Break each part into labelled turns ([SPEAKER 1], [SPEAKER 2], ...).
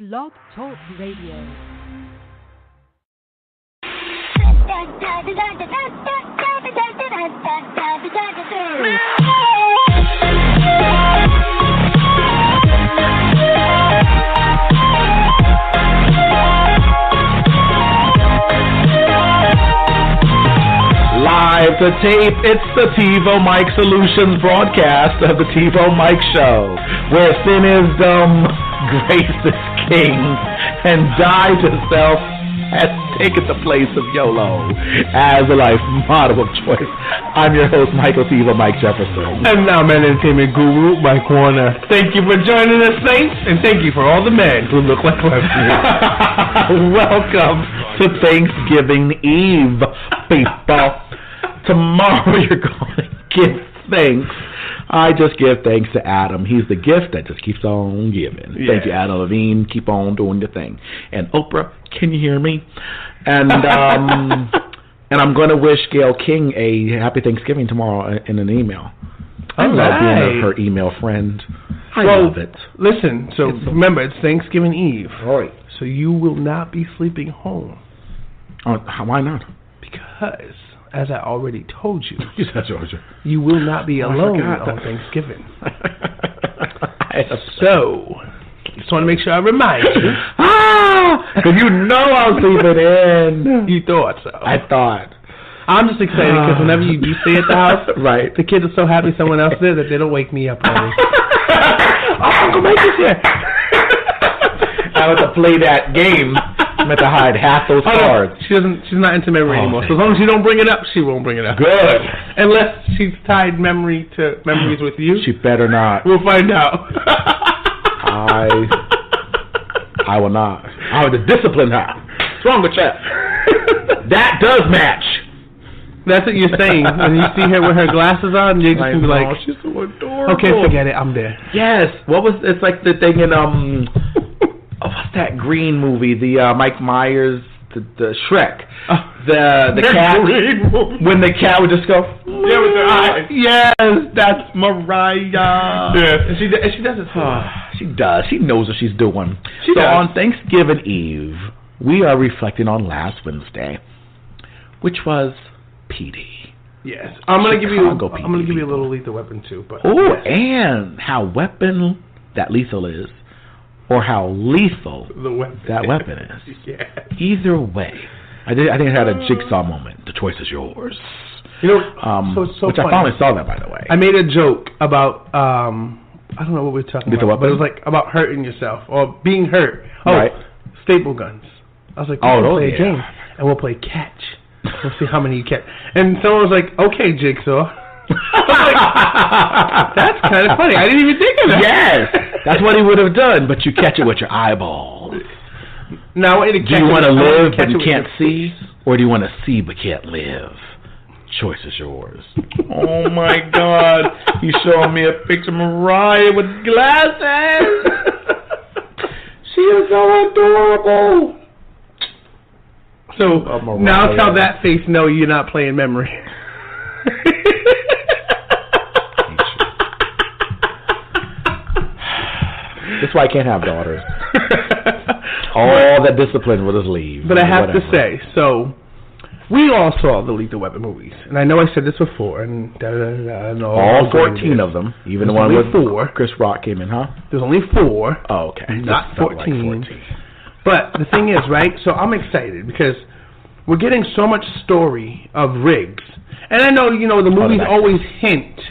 [SPEAKER 1] Blog Talk Radio.
[SPEAKER 2] Live to tape, it's the TiVoMike Solutions broadcast of the TiVoMike Show, where sin is dumb, grace is king, and die to self has taken the place of YOLO as a life motto of choice. I'm your host, Michael TiVoMike Jefferson.
[SPEAKER 3] And now, man, entertainment guru, Mike Warner. Thank you for joining us, Saints, and thank you for all the men who look like lesbians.
[SPEAKER 2] Welcome to Thanksgiving Eve, people. Tomorrow you're going to give thanks. I just give thanks to Adam. He's the gift that just keeps on giving. Yeah. Thank you, Adam Levine. Keep on doing your thing. And Oprah, can you hear me? And and I'm going to wish Gail King a happy Thanksgiving tomorrow in an email. I love being her email friend. I love it.
[SPEAKER 3] Listen, so remember, it's Thanksgiving Eve.
[SPEAKER 2] Right.
[SPEAKER 3] So you will not be sleeping home.
[SPEAKER 2] Why not?
[SPEAKER 3] Because, as I already told you,
[SPEAKER 2] Georgia,
[SPEAKER 3] you will not be alone on Thanksgiving. So, just want to make sure I remind you.
[SPEAKER 2] Because you know I'll sleep it in.
[SPEAKER 3] You thought so.
[SPEAKER 2] I thought.
[SPEAKER 3] I'm just excited because whenever you do stay at the house,
[SPEAKER 2] right,
[SPEAKER 3] the kids are so happy someone else is there that they don't wake me up early. Uncle Mike is here.
[SPEAKER 2] I have to play that game. I'm going to hide half those cards.
[SPEAKER 3] She's not into memory anymore. So as long as you don't bring it up, she won't bring it up.
[SPEAKER 2] Good.
[SPEAKER 3] Unless she's tied memories with you.
[SPEAKER 2] She better not.
[SPEAKER 3] We'll find out.
[SPEAKER 2] I will not. I will discipline her. What's wrong with you? That does match.
[SPEAKER 3] That's what you're saying. When you see her with her glasses on, you're just going to be like,
[SPEAKER 2] she's so adorable.
[SPEAKER 3] Okay, forget it. I'm there.
[SPEAKER 2] Yes. It's like the thing in, what's that green movie? The Mike Myers, the Shrek. The cat. When the cat would just go, yeah, with her eyes. Yes, that's Mariah.
[SPEAKER 3] Yes. And she does it.
[SPEAKER 2] She does. She knows what she's doing.
[SPEAKER 3] She does.
[SPEAKER 2] On Thanksgiving Eve, we are reflecting on last Wednesday, which was PD.
[SPEAKER 3] Yes. I'm gonna give you a little lethal weapon too. But yes.
[SPEAKER 2] And how weapon that lethal is. Or how lethal that weapon is.
[SPEAKER 3] Yeah.
[SPEAKER 2] Either way, I think it had a jigsaw moment. The choice is yours.
[SPEAKER 3] You know, so it's so
[SPEAKER 2] which
[SPEAKER 3] funny.
[SPEAKER 2] I finally saw that, by the way.
[SPEAKER 3] I made a joke about I don't know what we were talking about, but it was like about hurting yourself or being hurt. Oh, right. Staple guns. I was like, we'll play a game and we'll play catch. We'll see how many you catch. And someone was like, okay, jigsaw. Like, that's kind of funny. I didn't even think of that.
[SPEAKER 2] Yes, that's what he would have done, but you catch it with your eyeballs.
[SPEAKER 3] Now, do
[SPEAKER 2] you want to live but you can't see, or do you want to see but can't live? Choice is yours. Oh my God! You showing me a picture of Mariah with glasses. She is so adorable.
[SPEAKER 3] So now tell that face, no, you're not playing memory.
[SPEAKER 2] That's why I can't have daughters. All that discipline will just leave.
[SPEAKER 3] But I have to say, so we all saw the Lethal Weapon movies, and I know I said this before, and
[SPEAKER 2] all 14 of them, even the one with 4. Chris Rock came in, huh?
[SPEAKER 3] There's only 4.
[SPEAKER 2] Oh, okay.
[SPEAKER 3] Not 14. Like 14. But the thing is, right, so I'm excited because we're getting so much story of Riggs. And I know, the movies always hint.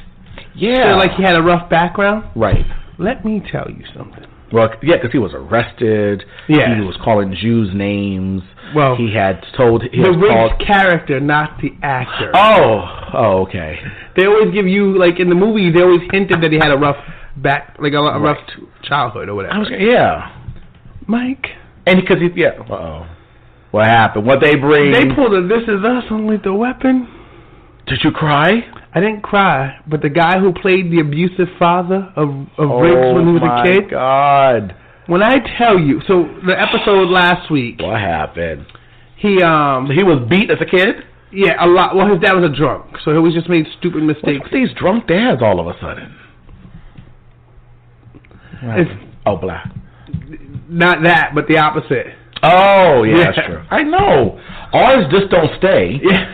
[SPEAKER 2] Yeah.
[SPEAKER 3] Like he had a rough background.
[SPEAKER 2] Right.
[SPEAKER 3] Let me tell you something.
[SPEAKER 2] Well, yeah, because he was arrested.
[SPEAKER 3] Yeah.
[SPEAKER 2] He was calling Jews names.
[SPEAKER 3] Well,
[SPEAKER 2] he had told...
[SPEAKER 3] The Riggs character, not the actor.
[SPEAKER 2] Oh, okay.
[SPEAKER 3] They always give you, like, in the movie, they always hinted that he had a rough rough childhood or whatever.
[SPEAKER 2] Yeah.
[SPEAKER 3] Mike.
[SPEAKER 2] And because uh-oh. What happened? What they bring?
[SPEAKER 3] They pulled a This Is Us on Lethal Weapon.
[SPEAKER 2] Did you cry?
[SPEAKER 3] I didn't cry, but the guy who played the abusive father of Riggs when he was a kid.
[SPEAKER 2] Oh, my God.
[SPEAKER 3] When I tell you, so the episode last week.
[SPEAKER 2] What happened?
[SPEAKER 3] He
[SPEAKER 2] was beat as a kid?
[SPEAKER 3] Yeah, a lot. Well, his dad was a drunk, so he always just made stupid mistakes.
[SPEAKER 2] What's with these drunk dads all of a sudden?
[SPEAKER 3] Black. not that, but the opposite.
[SPEAKER 2] Oh, yeah, that's true. I know. Ours just don't stay.
[SPEAKER 3] Yeah.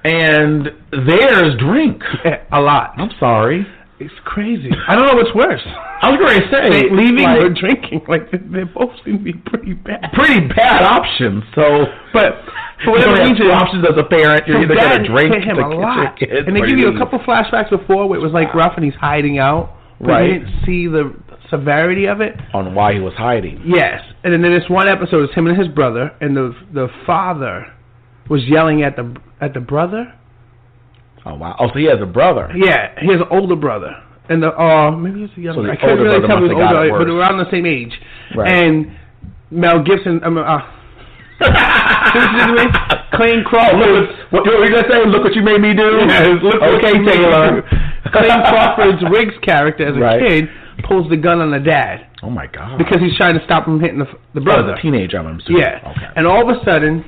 [SPEAKER 2] And theirs drink.
[SPEAKER 3] Yeah, a lot.
[SPEAKER 2] I'm sorry.
[SPEAKER 3] It's crazy. I don't know what's worse.
[SPEAKER 2] I was going to say,
[SPEAKER 3] leaving or drinking. Like, they both seem to be pretty bad.
[SPEAKER 2] Pretty bad options. So, but for whatever reason, options as a parent, you're either going to drink
[SPEAKER 3] him a lot. And they give you a couple flashbacks before where it was like rough and he's hiding out. But you didn't see the severity of it. On
[SPEAKER 2] why he was hiding.
[SPEAKER 3] Yes. And then this one episode, it's him and his brother, and the father was yelling at the brother.
[SPEAKER 2] Oh, wow. Oh, so he has a brother.
[SPEAKER 3] Yeah, he has an older brother. And maybe he's a younger.
[SPEAKER 2] So
[SPEAKER 3] I can't really tell if he's older, but they're around the same age.
[SPEAKER 2] Right.
[SPEAKER 3] And Mel Gibson, Clayne Crawford.
[SPEAKER 2] What were you going to say? Look what you made me do? Okay, Taylor.
[SPEAKER 3] Clayne Crawford's Riggs character as a kid pulls the gun on the dad.
[SPEAKER 2] Oh, my God.
[SPEAKER 3] Because he's trying to stop him hitting the brother.
[SPEAKER 2] As a teenager, I'm assuming.
[SPEAKER 3] Yeah.
[SPEAKER 2] Okay.
[SPEAKER 3] And all of a sudden,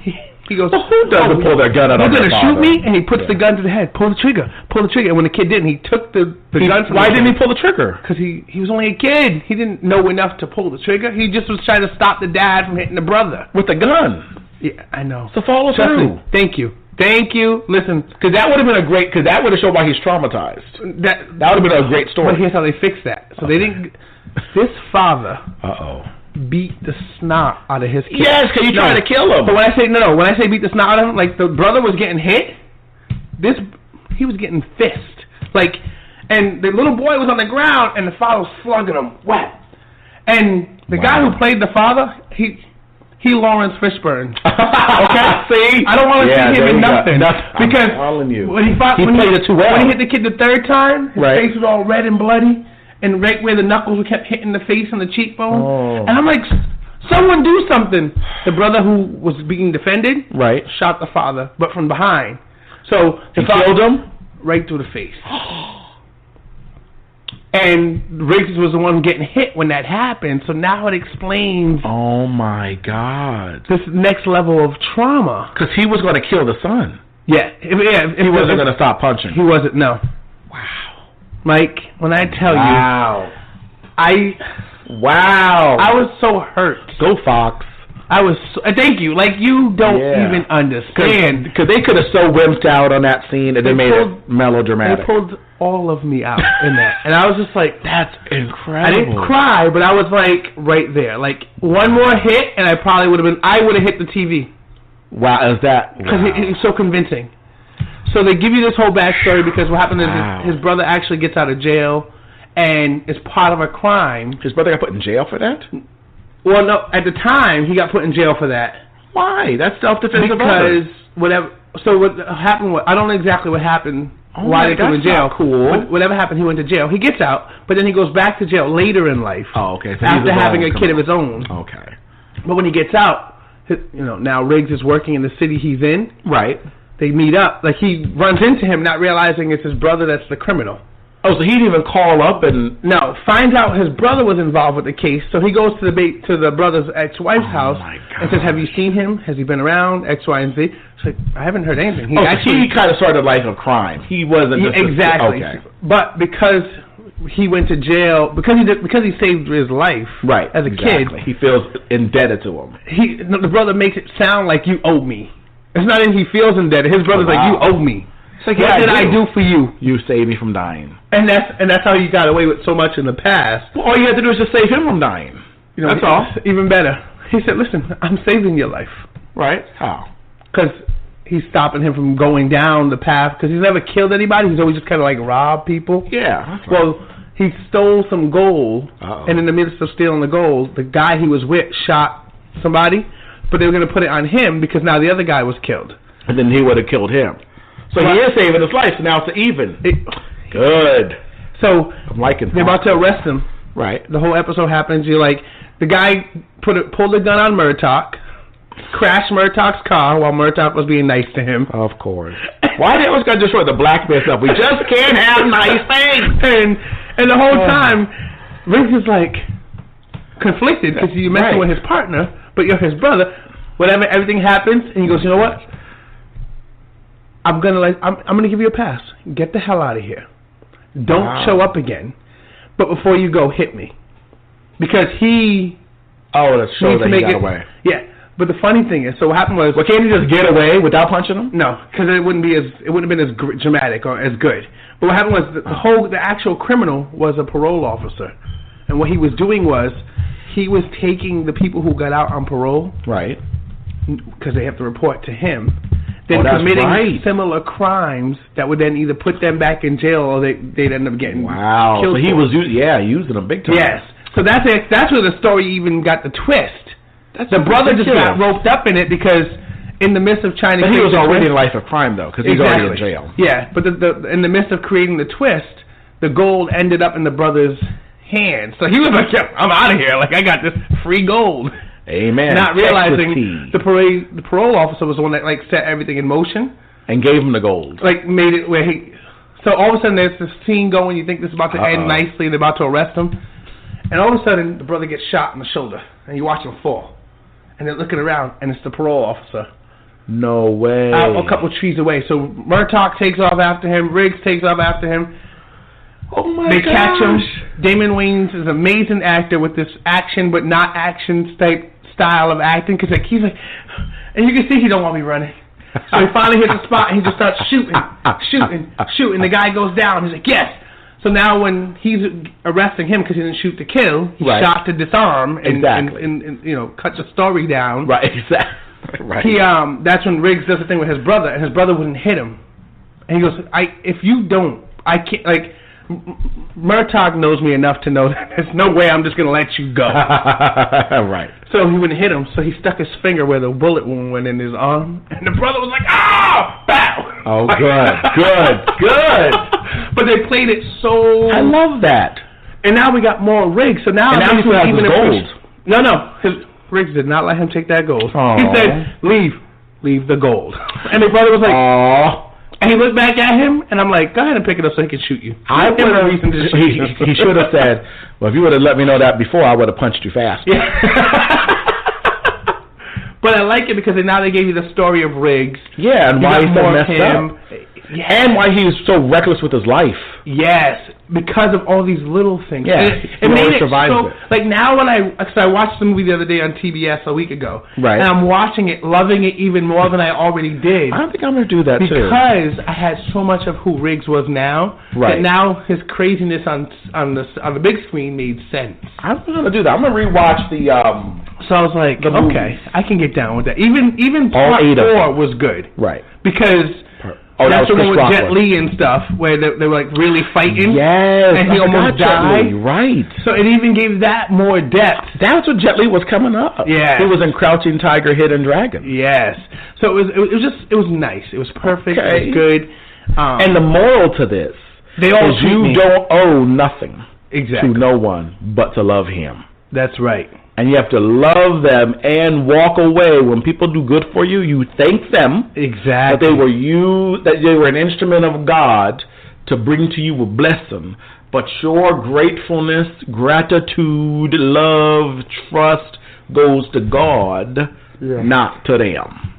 [SPEAKER 3] he goes,
[SPEAKER 2] well, who doesn't pull their gun out on their father?
[SPEAKER 3] You're going to shoot me? And he puts the gun to the head. Pull the trigger. Pull the trigger. And when the kid didn't, he took the gun from
[SPEAKER 2] Why didn't he pull the trigger?
[SPEAKER 3] Because he was only a kid. He didn't know enough to pull the trigger. He just was trying to stop the dad from hitting the brother.
[SPEAKER 2] With the gun.
[SPEAKER 3] Yeah, I know.
[SPEAKER 2] So follow through.
[SPEAKER 3] Thank you. Listen.
[SPEAKER 2] Because that would have been because that would have shown why he's traumatized. That would have been a great story.
[SPEAKER 3] But here's how they fixed that. So they didn't, this father. Beat the snot out of his kid.
[SPEAKER 2] Yes, because you trying to kill him.
[SPEAKER 3] But when I say beat the snot out of him, like the brother was getting hit, he was getting fist. Like, and the little boy was on the ground, and the father was slugging him wet. And the guy who played the father, he Lawrence Fishburne. Okay, see, I don't want to see him in nothing because
[SPEAKER 2] I'm telling you,
[SPEAKER 3] when he played it too well. When he hit the kid the third time, his face was all red and bloody. And right where the knuckles kept hitting the face and the cheekbone. And I'm like, someone do something. The brother who was being defended shot the father, but from behind. So he killed him right through the face. And Riggs was the one getting hit when that happened. So now it explains.
[SPEAKER 2] Oh, my God.
[SPEAKER 3] This next level of trauma.
[SPEAKER 2] Because he was going to kill the son.
[SPEAKER 3] Yeah. If
[SPEAKER 2] he wasn't going to stop punching.
[SPEAKER 3] He wasn't, no.
[SPEAKER 2] Wow.
[SPEAKER 3] Mike, when I tell you, I was so hurt.
[SPEAKER 2] Go Fox.
[SPEAKER 3] I was. Thank you. Like you don't even understand
[SPEAKER 2] because they could have so wimped out on that scene and they made it melodramatic.
[SPEAKER 3] They pulled all of me out in that, and I was just like, "That's incredible." I didn't cry, but I was like right there. Like one more hit, and I probably would have been. I would have hit the TV.
[SPEAKER 2] Wow, is that
[SPEAKER 3] because he's so convincing. So they give you this whole backstory because what happened is his brother actually gets out of jail and is part of a crime.
[SPEAKER 2] His brother got put in jail for that?
[SPEAKER 3] Well, no. At the time, he got put in jail for that.
[SPEAKER 2] Why? That's self-defense.
[SPEAKER 3] Because whatever. So what happened? I don't know exactly what happened. Why they put him in jail?
[SPEAKER 2] Cool.
[SPEAKER 3] But whatever happened, he went to jail. He gets out, but then he goes back to jail later in life.
[SPEAKER 2] Oh, okay. So
[SPEAKER 3] after having a kid of his own.
[SPEAKER 2] Okay.
[SPEAKER 3] But when he gets out, now Riggs is working in the city he's in.
[SPEAKER 2] Right.
[SPEAKER 3] They meet up. Like, he runs into him, not realizing it's his brother that's the criminal.
[SPEAKER 2] Oh, so he didn't even call up and...
[SPEAKER 3] No, finds out his brother was involved with the case, so he goes to the brother's ex-wife's house and says, have you seen him? Has he been around? X, Y, and Z. She's like, I haven't heard anything.
[SPEAKER 2] He kind of started a life of crime. He wasn't just...
[SPEAKER 3] Exactly. Okay. But because he went to jail, because he saved his life as a kid...
[SPEAKER 2] He feels indebted to him.
[SPEAKER 3] The brother makes it sound like you owe me. It's not that he feels indebted. His brother's like, you owe me. It's like, what did I do for you?
[SPEAKER 2] You saved me from dying.
[SPEAKER 3] And that's how you got away with so much in the past.
[SPEAKER 2] Well, all you had to do is just save him from dying. That's all.
[SPEAKER 3] Even better. He said, listen, I'm saving your life.
[SPEAKER 2] Right? How?
[SPEAKER 3] Because he's stopping him from going down the path. Because he's never killed anybody. He's always just kind of like robbed people.
[SPEAKER 2] Yeah.
[SPEAKER 3] Well, he stole some gold. And in the midst of stealing the gold, the guy he was with shot somebody. But they were going to put it on him because now the other guy was killed. And then he would have killed him. So he is saving his life, so now it's even. Good. So I'm liking they're about to arrest him. Right. The whole episode happens. You're like, the guy pulled the gun on Murtaugh, crashed Murtaugh's car while Murtaugh was being nice to him. Of course. Why they always got to destroy the black man stuff? We just can't have nice things. And the whole time, Riggs is like conflicted because you messing with his partner. But you're his brother. Whatever, everything happens, and he goes, you know what? I'm gonna give you a pass. Get the hell out of here. Don't show up again. But before you go, hit me, because he
[SPEAKER 2] Oh, that show that he got away.
[SPEAKER 3] Yeah. But the funny thing is, so what happened was...
[SPEAKER 2] Well, can't he just get away without punching him?
[SPEAKER 3] No, because it wouldn't have been as dramatic or as good. But what happened was the actual criminal was a parole officer. And what he was doing was he was taking the people who got out on parole.
[SPEAKER 2] Right.
[SPEAKER 3] Because they have to report to him. Then committing similar crimes that would then either put them back in jail or they'd end up getting killed.
[SPEAKER 2] So he was using them big time.
[SPEAKER 3] Yes. So that's where the story even got the twist. The brother just got roped up in it because in the midst of trying to...
[SPEAKER 2] But he was already in life of crime, though, because he's already in jail.
[SPEAKER 3] Yeah, but in the midst of creating the twist, the gold ended up in the brother's hands. So he was like, yeah, I'm out of here. Like, I got this free gold.
[SPEAKER 2] Amen.
[SPEAKER 3] Not realizing the parole officer was the one that, like, set everything in motion.
[SPEAKER 2] And gave him the gold.
[SPEAKER 3] Like, made it where he... So all of a sudden there's this scene going, you think this is about to end nicely, and they're about to arrest him. And all of a sudden, the brother gets shot in the shoulder, and you watch him fall. And they're looking around, and it's the parole officer.
[SPEAKER 2] No way.
[SPEAKER 3] Out a couple trees away. So Murtaugh takes off after him. Riggs takes off after him.
[SPEAKER 2] Oh, my
[SPEAKER 3] They
[SPEAKER 2] gosh.
[SPEAKER 3] catch him. Damon Wayans is an amazing actor with this action, but not action type style of acting. Because he's like, and you can see he don't want me running. So he finally hits the spot, and he just starts shooting. The guy goes down. He's like, yes. So now when he's arresting him because he didn't shoot to kill, he shot to disarm and cut the story down.
[SPEAKER 2] Right, exactly. Right.
[SPEAKER 3] That's when Riggs does the thing with his brother, and his brother wouldn't hit him. And he goes, if you don't, I can't, like, Murtaugh knows me enough to know that there's no way I'm just going to let you go.
[SPEAKER 2] Right.
[SPEAKER 3] So he wouldn't hit him, so he stuck his finger where the bullet wound went in his arm, and the brother was like, ah! Bow!
[SPEAKER 2] Oh, good.
[SPEAKER 3] But they played it so...
[SPEAKER 2] I love that.
[SPEAKER 3] And now we got more Riggs, so now...
[SPEAKER 2] And now he still has his gold.
[SPEAKER 3] No. Riggs did not let him take that gold.
[SPEAKER 2] Aww.
[SPEAKER 3] He said, leave the gold. And the brother was like...
[SPEAKER 2] Aww.
[SPEAKER 3] And he looked back at him, and I'm like, go ahead and pick it up so he can shoot you.
[SPEAKER 2] He should have said, well, if you would have let me know that before, I would have punched you fast.
[SPEAKER 3] Yeah. But I like it because now they gave you the story of Riggs.
[SPEAKER 2] Yeah, and why he's so messed up. Yeah. And why he was so reckless with his life.
[SPEAKER 3] Yes, because of all these little things.
[SPEAKER 2] Yeah,
[SPEAKER 3] it made it so... Like, now when I watched the movie the other day on TBS a week ago.
[SPEAKER 2] Right.
[SPEAKER 3] And I'm watching it, loving it even more than I already did.
[SPEAKER 2] I don't think I'm going to do that, too.
[SPEAKER 3] Because I had so much of who Riggs was now.
[SPEAKER 2] Right.
[SPEAKER 3] That now his craziness on the big screen made sense.
[SPEAKER 2] I'm going to do that. I'm going to rewatch the...
[SPEAKER 3] So I was like, okay, I can get down with that. Even part 4 was good.
[SPEAKER 2] Right.
[SPEAKER 3] Because... that's the one with Jet Li and stuff, where they were like really fighting.
[SPEAKER 2] Yes,
[SPEAKER 3] and he almost died.
[SPEAKER 2] Right.
[SPEAKER 3] So it even gave that more depth.
[SPEAKER 2] That's what Jet Li was coming up.
[SPEAKER 3] Yeah.
[SPEAKER 2] He was in Crouching Tiger, Hidden Dragon.
[SPEAKER 3] Yes. So it was nice. It was perfect. Okay. It was good.
[SPEAKER 2] And the moral to this is you don't owe nothing to no one but to love him.
[SPEAKER 3] That's right.
[SPEAKER 2] And you have to love them and walk away. When people do good for you, you thank them.
[SPEAKER 3] Exactly.
[SPEAKER 2] That they were an instrument of God to bring to you a blessing. But your gratefulness, gratitude, love, trust goes to God, not to them.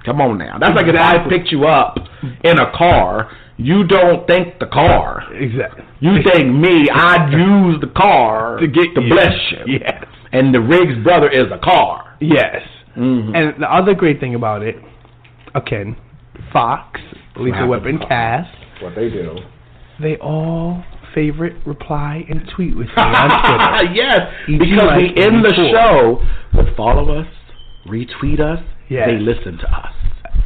[SPEAKER 2] Come on now. That's like if I picked you up in a car, you don't thank the car.
[SPEAKER 3] Exactly.
[SPEAKER 2] You thank me. I use the car to bless you.
[SPEAKER 3] Yes.
[SPEAKER 2] And the Riggs brother is a car.
[SPEAKER 3] Yes.
[SPEAKER 2] Mm-hmm.
[SPEAKER 3] And the other great thing about it, again, Fox, Lethal Weapon cast.
[SPEAKER 2] What they do.
[SPEAKER 3] They all favorite, reply, and tweet with me on Twitter.
[SPEAKER 2] Yes. Because we in the show would follow us, retweet us. Yes. They listen to us.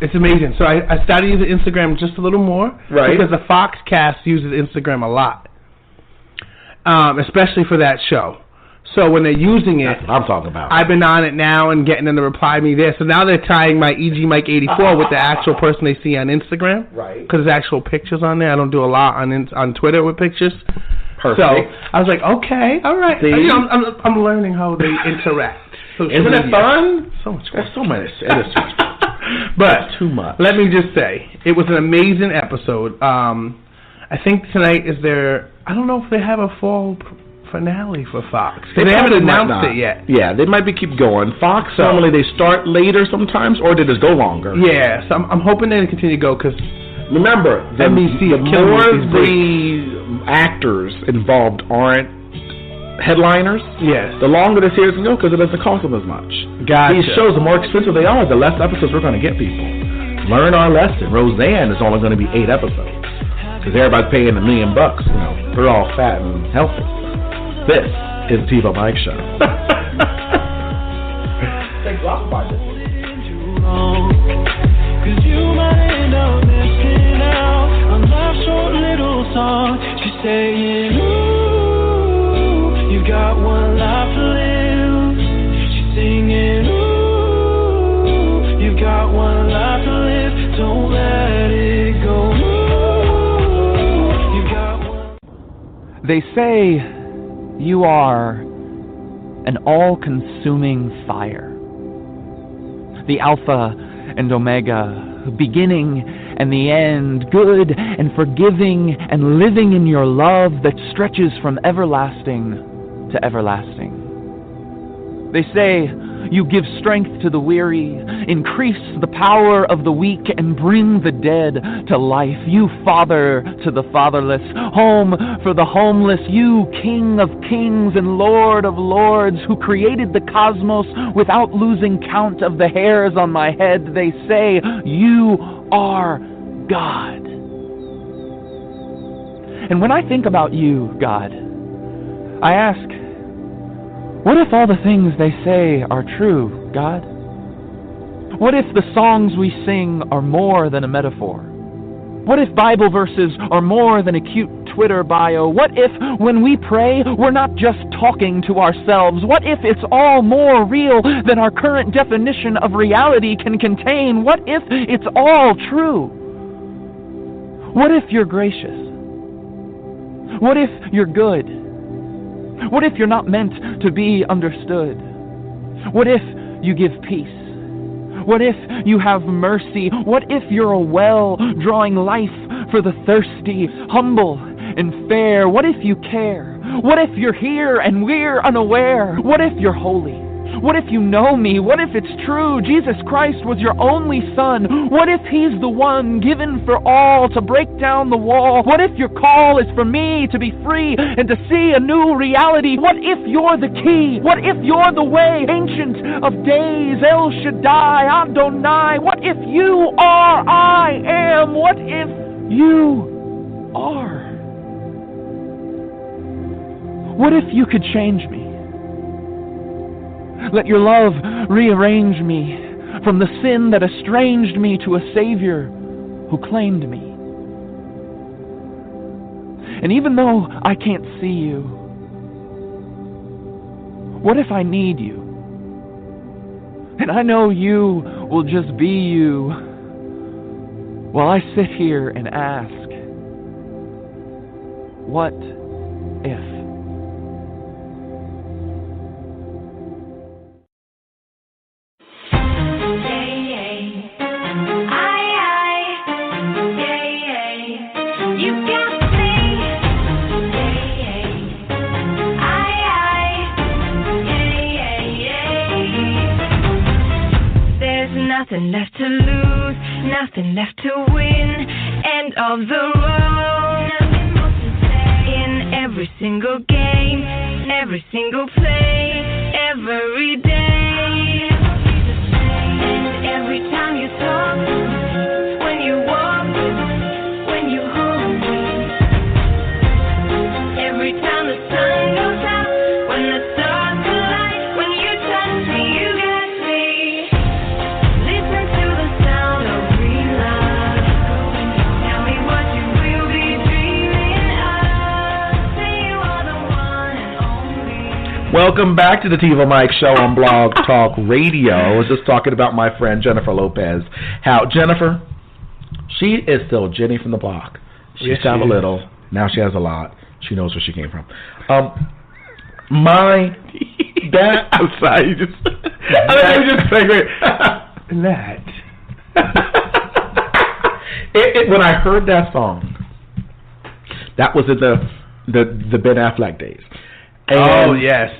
[SPEAKER 3] It's amazing. So I started using Instagram just a little more.
[SPEAKER 2] Right.
[SPEAKER 3] Because the Fox cast uses Instagram a lot. Especially for that show. So when they're using it,
[SPEAKER 2] that's what I'm talking about.
[SPEAKER 3] I've been on it now and getting them to reply me there. So now they're tying my TiVoMike 84 with the actual person they see on Instagram.
[SPEAKER 2] Right.
[SPEAKER 3] Because there's actual pictures on there. I don't do a lot on Twitter with pictures.
[SPEAKER 2] Perfect.
[SPEAKER 3] So I was like, okay, all right. I'm learning how they interact.
[SPEAKER 2] Isn't it fun?
[SPEAKER 3] So much fun.
[SPEAKER 2] There's so much. It is so much fun.
[SPEAKER 3] But
[SPEAKER 2] it's too much.
[SPEAKER 3] Let me just say, it was an amazing episode. I think tonight is their... I don't know if they have a fall finale for Fox. They haven't announced it yet.
[SPEAKER 2] Yeah, they might keep going. Fox, normally they start later sometimes, or they just go longer.
[SPEAKER 3] Yeah, so I'm hoping they continue to go, because
[SPEAKER 2] remember, the more the actors involved aren't headliners,
[SPEAKER 3] yes,
[SPEAKER 2] the longer the series can go because it doesn't cost them as much.
[SPEAKER 3] Gotcha.
[SPEAKER 2] These shows, the more expensive they are, the less episodes we're going to get people. Learn our lesson. Roseanne is only going to be 8 episodes because everybody's paying $1 million. You know, they're all fat and healthy. This is the TiVoMike Show. Thanks a lot for this. Cause you might end up missing out on life's short little song. She's saying, ooh, you got one life to live. She's singing, ooh, you got one life to live. Don't let it go. Ooh, you got one.
[SPEAKER 4] They say you are an all-consuming fire, the Alpha and Omega, beginning and the end, good and forgiving and living in your love that stretches from everlasting to everlasting. They say you give strength to the weary, increase the power of the weak, and bring the dead to life. You father to the fatherless, home for the homeless. You King of kings and Lord of lords, who created the cosmos without losing count of the hairs on my head. They say you are God. And when I think about you, God, I ask, what if all the things they say are true, God? What if the songs we sing are more than a metaphor? What if Bible verses are more than a cute Twitter bio? What if, when we pray, we're not just talking to ourselves? What if it's all more real than our current definition of reality can contain? What if it's all true? What if you're gracious? What if you're good? What if you're not meant to be understood? What if you give peace? What if you have mercy? What if you're a well drawing life for the thirsty, humble and fair? What if you care? What if you're here and we're unaware? What if you're holy? What if you know me? What if it's true Jesus Christ was your only son? What if he's the one given for all to break down the wall? What if your call is for me to be free and to see a new reality? What if you're the key? What if you're the way? Ancient of days, El Shaddai, Adonai. What if you are I am? What if you are? What if you could change me? Let your love rearrange me from the sin that estranged me to a Savior who claimed me. And even though I can't see you, what if I need you? And I know you will just be you while I sit here and ask, what if?
[SPEAKER 5] Nothing left to lose, nothing left to win. End of the road. Nothing more to say. In every single game, every single play, every day. And every time you talk, when you walk, when you hold me. Every time the sun goes out, when the stars collide, when you touch me, you got me.
[SPEAKER 2] Welcome back to the TiVoMike Show on Blog Talk Radio. I was just talking about my friend Jennifer Lopez. How Jennifer, she is still Jenny from the block. She used to have a little, now she has a lot. She knows where she came from. My dad, I'm sorry, you just figured that. When I heard that song, that was in the Ben Affleck days. And
[SPEAKER 3] oh, yes.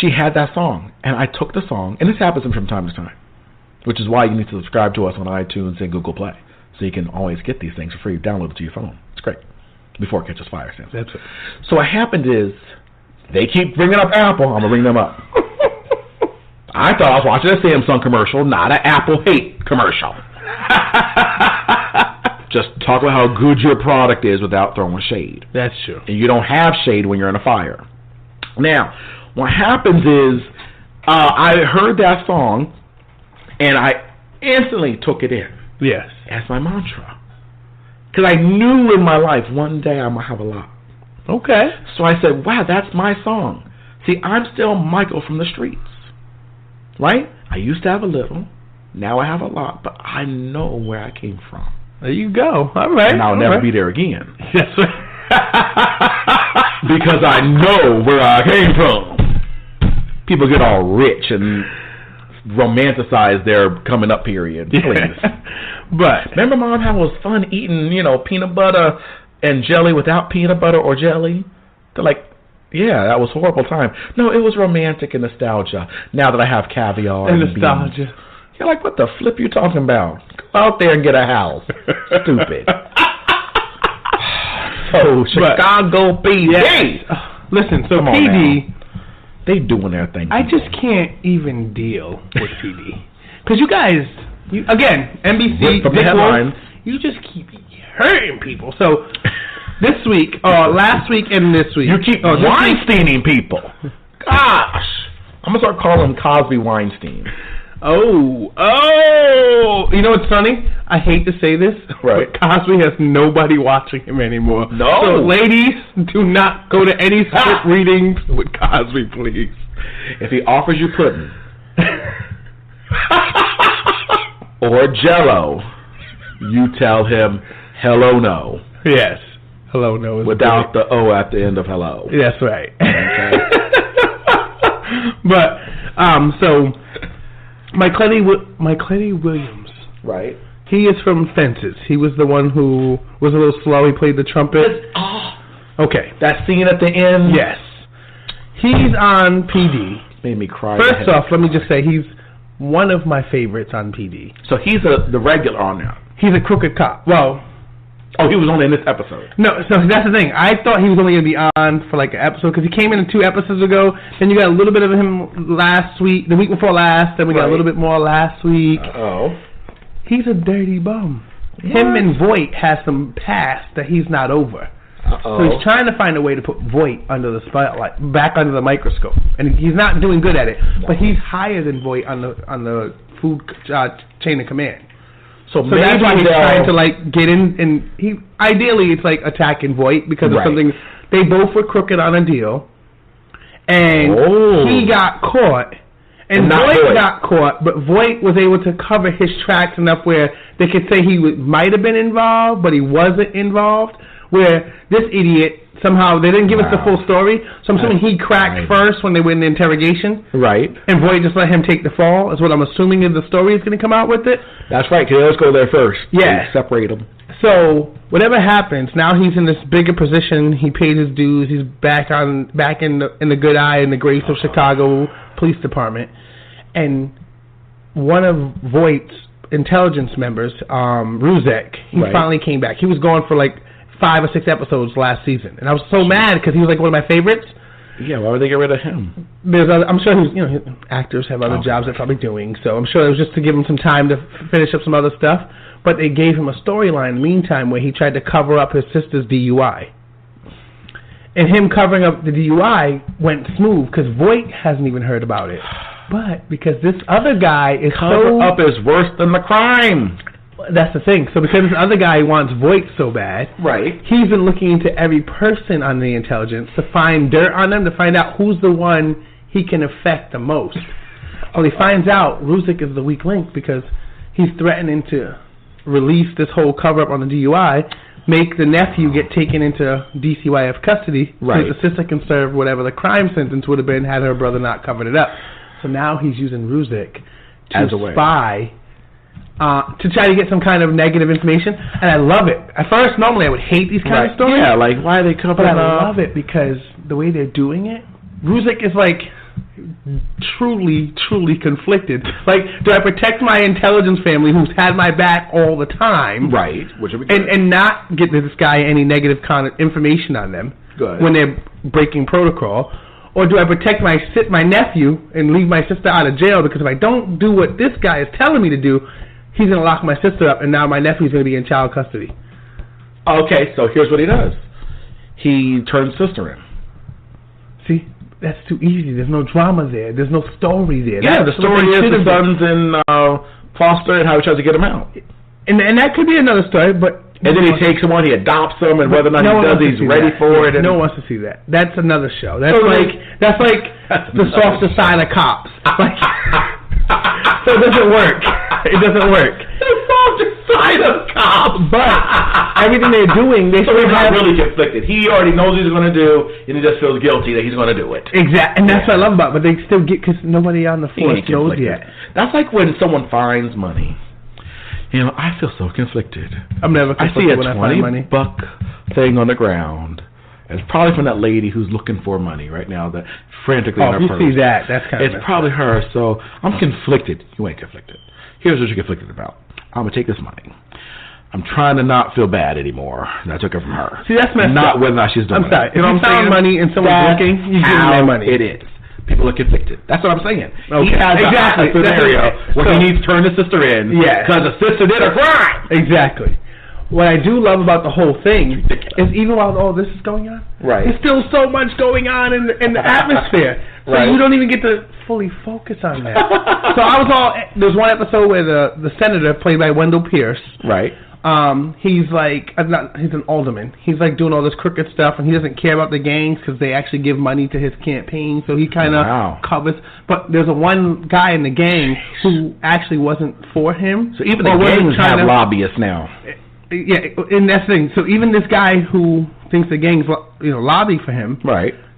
[SPEAKER 2] She had that song, and I took the song, and this happens from time to time, which is why you need to subscribe to us on iTunes and Google Play, so you can always get these things for free. Download it to your phone. It's great. Before it catches fire.
[SPEAKER 3] That's it.
[SPEAKER 2] So what happened is, They keep bringing up Apple. I'm going to bring them up. I thought I was watching a Samsung commercial, not an Apple hate commercial. Just talk about how good your product is without throwing shade.
[SPEAKER 3] That's true.
[SPEAKER 2] And you don't have shade when you're in a fire. Now, what happens is, I heard that song, and I instantly took it in.
[SPEAKER 3] Yes.
[SPEAKER 2] As my mantra. Because I knew in my life one day I'm going to have a lot.
[SPEAKER 3] Okay.
[SPEAKER 2] So I said, wow, that's my song. See, I'm still Michael from the streets. Right? I used to have a little. Now I have a lot. But I know where I came from.
[SPEAKER 3] There you go. All right.
[SPEAKER 2] And I'll never be there again. Yes, sir. Because I know where I came from. People get all rich and romanticize their coming up period. Please.
[SPEAKER 3] But
[SPEAKER 2] remember, Mom, how it was fun eating, peanut butter and jelly without peanut butter or jelly? They're like, yeah, that was a horrible time. No, it was romantic and nostalgia. Now that I have caviar and nostalgia. Beans. You're like, what the flip you talking about? Go out there and get a house. Stupid. So, Chicago PD.
[SPEAKER 3] Yes. Listen, so PD,
[SPEAKER 2] they doing their thing.
[SPEAKER 3] I just can't even deal with PD. Because you guys, again, NBC,
[SPEAKER 2] from the headlines,
[SPEAKER 3] you just keep hurting people. So, this week, last week and this week.
[SPEAKER 2] You keep Weinsteining people. Gosh. I'm going to start calling him Cosby Weinstein.
[SPEAKER 3] Oh. You know what's funny? I hate to say this,
[SPEAKER 2] right.
[SPEAKER 3] But Cosby has nobody watching him anymore.
[SPEAKER 2] No.
[SPEAKER 3] So, ladies, do not go to any script readings with Cosby, please.
[SPEAKER 2] If he offers you pudding or Jell-O, you tell him, hello, no.
[SPEAKER 3] Yes. Hello, no. Is
[SPEAKER 2] without the O at the end of hello.
[SPEAKER 3] That's right.
[SPEAKER 2] Okay.
[SPEAKER 3] But, so... Myclety Williams.
[SPEAKER 2] Right.
[SPEAKER 3] He is from Fences. He was the one who was a little slow. He played the trumpet. Okay.
[SPEAKER 2] That scene at the end?
[SPEAKER 3] Yes. He's on PD.
[SPEAKER 2] Made me cry.
[SPEAKER 3] First off, let me just say he's one of my favorites on PD.
[SPEAKER 2] So he's the regular on there.
[SPEAKER 3] He's a crooked cop. Well...
[SPEAKER 2] Oh, he was only in this episode.
[SPEAKER 3] No, so that's the thing. I thought he was only going to be on for like an episode because he came in 2 episodes ago. Then you got a little bit of him last week, the week before last. Then we got a little bit more last week. He's a dirty bum. What? Him and Voight has some past that he's not over. So he's trying to find a way to put Voight under the spotlight, back under the microscope, and he's not doing good at it. No. But he's higher than Voight on the food chain of command. So that's why he's trying to get in, and ideally it's attacking Voight because of something. They both were crooked on a deal, and he got caught, and Voight got caught, but Voight was able to cover his tracks enough where they could say he might have been involved, but he wasn't involved. Where this idiot somehow they didn't give us the full story, so I'm assuming he cracked first when they went in the interrogation.
[SPEAKER 2] Right.
[SPEAKER 3] And Voight just let him take the fall. Is what I'm assuming is the story is going to come out with it.
[SPEAKER 2] That's right. Because let's go there first.
[SPEAKER 3] Yeah.
[SPEAKER 2] Separate them.
[SPEAKER 3] So whatever happens, now he's in this bigger position. He paid his dues. He's back in the good eye and the grace of Chicago Police Department. And one of Voight's intelligence members, Ruzek, he finally came back. He was gone for 5 or 6 episodes last season, and I was so mad because he was one of my favorites.
[SPEAKER 2] Yeah, why would they get rid of him?
[SPEAKER 3] I'm sure actors have other jobs they're probably doing, so I'm sure it was just to give him some time to finish up some other stuff. But they gave him a storyline in the meantime where he tried to cover up his sister's DUI, and him covering up the DUI went smooth because Voight hasn't even heard about it. But because this other guy is
[SPEAKER 2] cover up is worse than the crime.
[SPEAKER 3] That's the thing. So because this other guy wants Voight so bad, he's been looking into every person on the intelligence to find dirt on them, to find out who's the one he can affect the most. Well, he finds out Ruzek is the weak link because he's threatening to release this whole cover-up on the DUI, make the nephew get taken into DCYF custody so the sister can serve whatever the crime sentence would have been had her brother not covered it up. So now he's using Ruzek to spy to try to get some kind of negative information, and I love it. At first, normally I would hate these kind of stories.
[SPEAKER 2] Yeah, why are they covering up?
[SPEAKER 3] But I love it because the way they're doing it, Ruzek is truly conflicted. Do I protect my intelligence family who's had my back all the time?
[SPEAKER 2] Right. Which would be good.
[SPEAKER 3] And not get this guy any negative information on them when they're breaking protocol? Or do I protect my nephew and leave my sister out of jail? Because if I don't do what this guy is telling me to do, he's going to lock my sister up, and now my nephew's going to be in child custody.
[SPEAKER 2] Okay, so here's what he does. He turns sister in. See?
[SPEAKER 3] That's too easy. There's no drama there. There's no story there.
[SPEAKER 2] Yeah, the story is the son's in foster and how he tries to get him out.
[SPEAKER 3] And that could be another story, but...
[SPEAKER 2] And then he takes him on, he adopts him, and whether or not he does, he's ready for it.
[SPEAKER 3] No one wants to see that. That's another show. That's like the softer side of cops. So it doesn't work. It doesn't work.
[SPEAKER 2] The softer side of cops.
[SPEAKER 3] But everything they're doing,
[SPEAKER 2] so he's not really conflicted. He already knows what he's going to do, and he just feels guilty that he's going to do it.
[SPEAKER 3] Exactly, and that's what I love about it. But they still get, because nobody on the force knows yet.
[SPEAKER 2] That's like when someone finds money. You know, I feel so conflicted.
[SPEAKER 3] I'm never conflicted when I find money.
[SPEAKER 2] I see a $20 thing on the ground. And it's probably from that lady who's looking for money right now, that frantically in her purse.
[SPEAKER 3] Oh, if you see that, that's kind of...
[SPEAKER 2] It's probably her, so I'm conflicted. You ain't conflicted. Here's what you're conflicted about. I'm going to take this money. I'm trying to not feel bad anymore that I took it from her.
[SPEAKER 3] See, that's messed
[SPEAKER 2] up. Not whether or not she's doing it.
[SPEAKER 3] I'm sorry. If you found money and someone's looking, you give them their money.
[SPEAKER 2] It is. People are conflicted. That's what I'm saying.
[SPEAKER 3] Okay.
[SPEAKER 2] He has a scenario where he needs to turn his sister in because the sister did a crime.
[SPEAKER 3] Exactly. What I do love about the whole thing is even while all this is going on, there's still so much going on in the atmosphere. So you don't even get to fully focus on that. So there's one episode where the senator, played by Wendell Pierce, he's like, he's an alderman. He's like doing all this crooked stuff, and he doesn't care about the gangs because they actually give money to his campaign. So he kind of covers. But there's one guy in the gang who actually wasn't for him.
[SPEAKER 2] So even the gangs have lobbyists now.
[SPEAKER 3] Yeah, and that's the thing. So even this guy who thinks the gangs, lobby for him,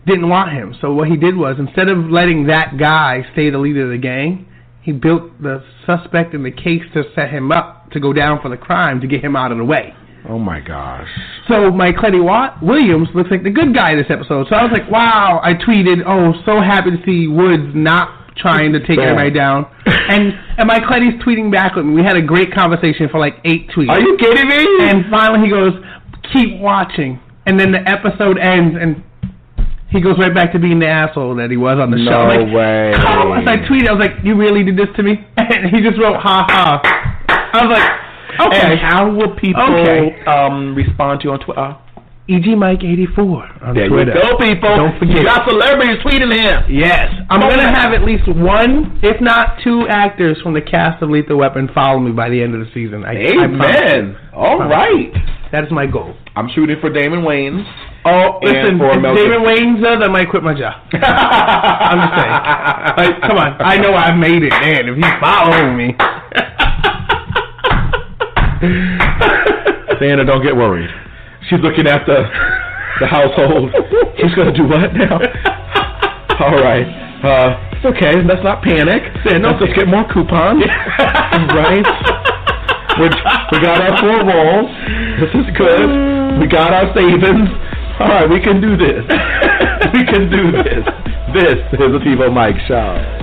[SPEAKER 3] didn't want him. So what he did was, instead of letting that guy stay the leader of the gang, he built the suspect in the case to set him up to go down for the crime to get him out of the way.
[SPEAKER 2] Oh my gosh.
[SPEAKER 3] So my Cletty Williams looks like the good guy this episode. So I was like, wow, I tweeted, so happy to see Woods not trying to take everybody down. And my Cletty's tweeting back with me. We had a great conversation for like 8 tweets.
[SPEAKER 2] Are you kidding me?
[SPEAKER 3] And finally he goes, keep watching. And then the episode ends and he goes right back to being the asshole that he was on the show.
[SPEAKER 2] No way.
[SPEAKER 3] As I tweeted, I was like, you really did this to me? And he just wrote, ha ha. I was like, okay.
[SPEAKER 2] And how will people respond to you on Twitter?
[SPEAKER 3] TiVoMike84 on
[SPEAKER 2] there
[SPEAKER 3] Twitter.
[SPEAKER 2] You go, people.
[SPEAKER 3] Don't forget.
[SPEAKER 2] You got celebrities tweeting him.
[SPEAKER 3] Yes. I'm going to have at least 1, if not 2 actors from the cast of Lethal Weapon follow me by the end of the season.
[SPEAKER 2] Amen. All right.
[SPEAKER 3] That is my goal.
[SPEAKER 2] I'm shooting for Damon Wayans.
[SPEAKER 3] Oh, listen, if Damon Wayans does, I might quit my job. I'm just saying. Like, come on. I know I've made it, man. If he's following me.
[SPEAKER 2] Santa, don't get worried. She's looking at the household. She's going to do what now? All right. It's okay. Let's not panic. Let's just get more coupons. Right? We got our 4 rolls. This is good. We got our savings. All right, we can do this. We can do this. This is the TiVoMike Show.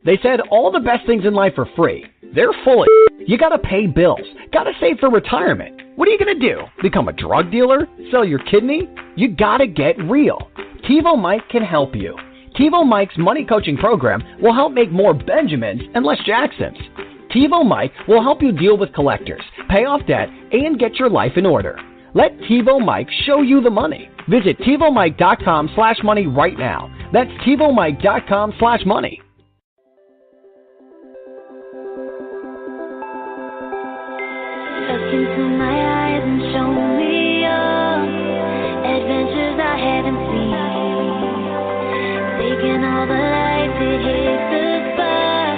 [SPEAKER 6] They said all the best things in life are free. They're full of You gotta pay bills. Gotta save for retirement. What are you gonna do? Become a drug dealer? Sell your kidney? You gotta get real. TiVoMike can help you. TiVoMike's money coaching program will help make more Benjamins and less Jacksons. TiVoMike will help you deal with collectors, pay off debt, and get your life in order. Let TiVoMike show you the money. Visit TiVoMike.com/money right now. That's TiVoMike.com/money.
[SPEAKER 5] Look into my eyes and show me your adventures I haven't seen. Taking all the life that hits the spot,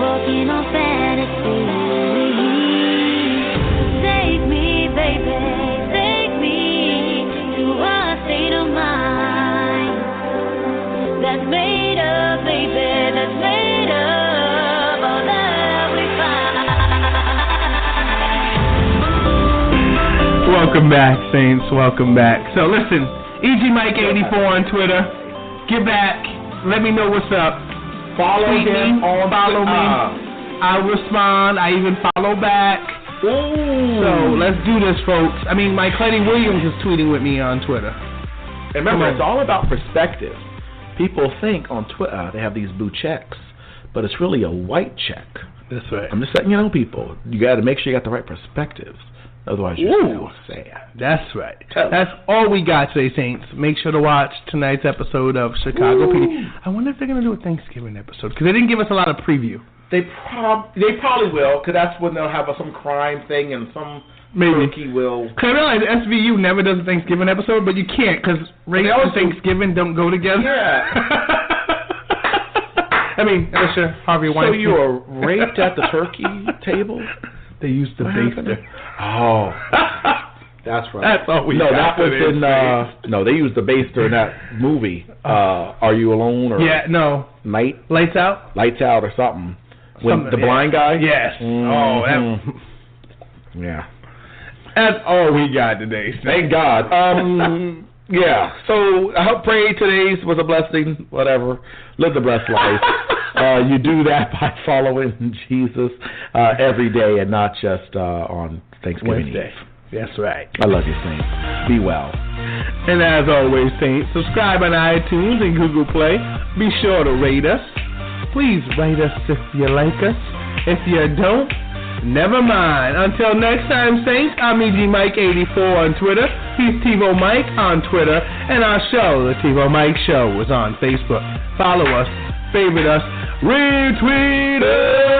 [SPEAKER 5] walking on fantasy. Take me
[SPEAKER 3] Welcome back, Saints. Welcome back. So listen, EGMike84 on Twitter. Get back. Let me know what's up.
[SPEAKER 2] Follow me.
[SPEAKER 3] Follow me. I respond. I even follow back.
[SPEAKER 2] Ooh.
[SPEAKER 3] So let's do this, folks. I mean, Mike Clenny Williams is tweeting with me on Twitter.
[SPEAKER 2] And remember, it's all about perspective. People think on Twitter they have these blue checks, but it's really a white check.
[SPEAKER 3] That's right.
[SPEAKER 2] I'm just letting you know, people. You got to make sure you got the right perspectives. Otherwise, you're sad.
[SPEAKER 3] That's right. That's all we got today, Saints. Make sure to watch tonight's episode of Chicago PD. I wonder if they're going to do a Thanksgiving episode, because they didn't give us a lot of preview.
[SPEAKER 2] They probably will, because that's when they'll have some crime thing and some turkey will.
[SPEAKER 3] Because I realize SVU never does a Thanksgiving episode, but you can't, because race and Thanksgiving don't go together.
[SPEAKER 2] Yeah.
[SPEAKER 3] I mean, Mr. Harvey Weinstein.
[SPEAKER 2] So you were raped at the turkey table?
[SPEAKER 3] They used the baster.
[SPEAKER 2] Oh. That's right.
[SPEAKER 3] That's all we got.
[SPEAKER 2] No, that was in, no, they used the baster in that movie, Are You Alone? Or Lights Out? Lights Out or something. When the blind guy?
[SPEAKER 3] Yes.
[SPEAKER 2] Mm-hmm. Yeah.
[SPEAKER 3] That's all we got today.
[SPEAKER 2] Thank God. Yeah. So I pray today's was a blessing. Whatever. Live the blessed life. You do that by following Jesus every day and not just on Thanksgiving
[SPEAKER 3] Wednesday.
[SPEAKER 2] Eve.
[SPEAKER 3] That's right.
[SPEAKER 2] I love you, Saints. Be well.
[SPEAKER 3] And as always, Saints, subscribe on iTunes and Google Play. Be sure to rate us. Please rate us if you like us. If you don't, never mind. Until next time, Saints, I'm EGMike84 on Twitter. He's TiVoMike on Twitter. And our show, The TiVoMike Show, is on Facebook. Follow us, favorite us, retweet us.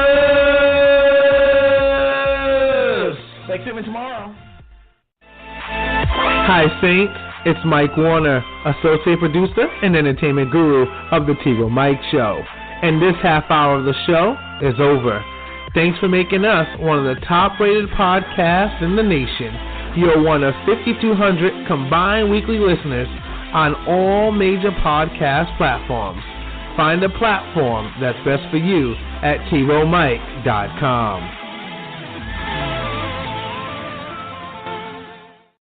[SPEAKER 2] Thanksgiving tomorrow.
[SPEAKER 3] Hi, Saints. It's Mike Warner, associate producer and entertainment guru of The TiVoMike Show. And this half hour of the show is over. Thanks for making us one of the top-rated podcasts in the nation. You're one of 5,200 combined weekly listeners on all major podcast platforms. Find a platform that's best for you at TiVoMike.com.